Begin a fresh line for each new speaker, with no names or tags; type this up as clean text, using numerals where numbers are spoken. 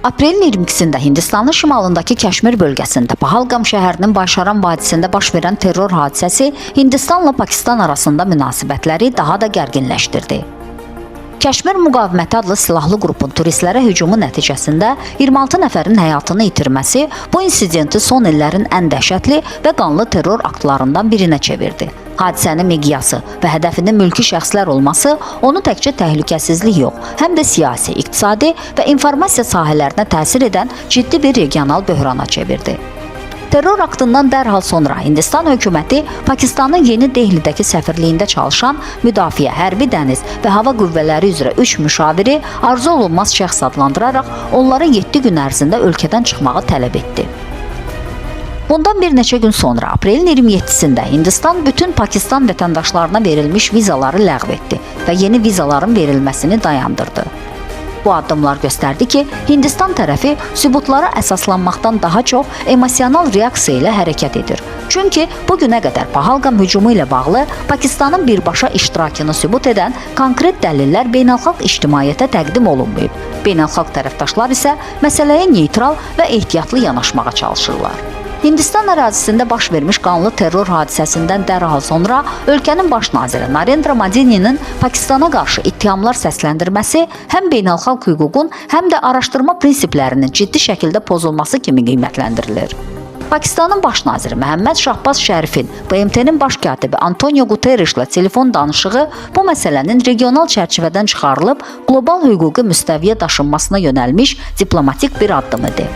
Aprelin 22-sində Hindistanın şimalındakı Kəşmir bölgəsində Pahalgam şəhərinin Bayşaran vadisində baş verən terror hadisəsi Hindistanla Pakistan arasında münasibətləri daha da gərginləşdirdi. Kəşmir müqaviməti adlı silahlı qrupun turistlərə hücumu nəticəsində 26 nəfərin həyatını itirməsi bu insidenti son illərin ən dəhşətli və qanlı terror aktlarından birinə çevirdi. Hadisənin miqyası və hədəfinin mülki şəxslər olması onu təkcə təhlükəsizlik yox, həm də siyasi, iqtisadi və informasiya sahələrinə təsir edən ciddi bir regional böhrana çevirdi. Terror aktından dərhal sonra Hindistan hökuməti Pakistanın Yeni Dehlidəki səfirliyində çalışan müdafiə, hərbi dəniz və hava qüvvələri üzrə 3 müşaviri arzu olunmaz şəxs adlandıraraq onları 7 gün ərzində ölkədən çıxmağı tələb etdi. Bundan bir neçə gün sonra aprelin 27-sində Hindistan bütün Pakistan vətəndaşlarına verilmiş vizaları ləğv etdi və yeni vizaların verilməsini dayandırdı. Bu addımlar göstərdi ki, Hindistan tərəfi sübutlara əsaslanmaqdan daha çox emosional reaksiya ilə hərəkət edir. Çünki bu günə qədər Pahalgam hücumu ilə bağlı Pakistanın birbaşa iştirakını sübut edən konkret dəlillər beynəlxalq ictimaiyyətə təqdim olunmayıb. Beynəlxalq tərəfdaşlar isə məsələyə neytral və ehtiyatlı yanaşmağa çalışırlar. Hindistan ərazisində baş vermiş qanlı terror hadisəsindən dərhal sonra ölkənin baş naziri Narendra Modinin Pakistana qarşı ittihamlar səsləndirməsi həm beynəlxalq hüququn, həm də araşdırma prinsiplərinin ciddi şəkildə pozulması kimi qiymətləndirilir. Pakistanın baş naziri Məhəmməd Şahbaz Şərifin BMT-nin baş katibi Antonio Guterreslə telefon danışığı bu məsələnin regional çərçivədən çıxarılıb qlobal hüquqi müstəviyə daşınmasına yönəlmiş diplomatik bir addım idi.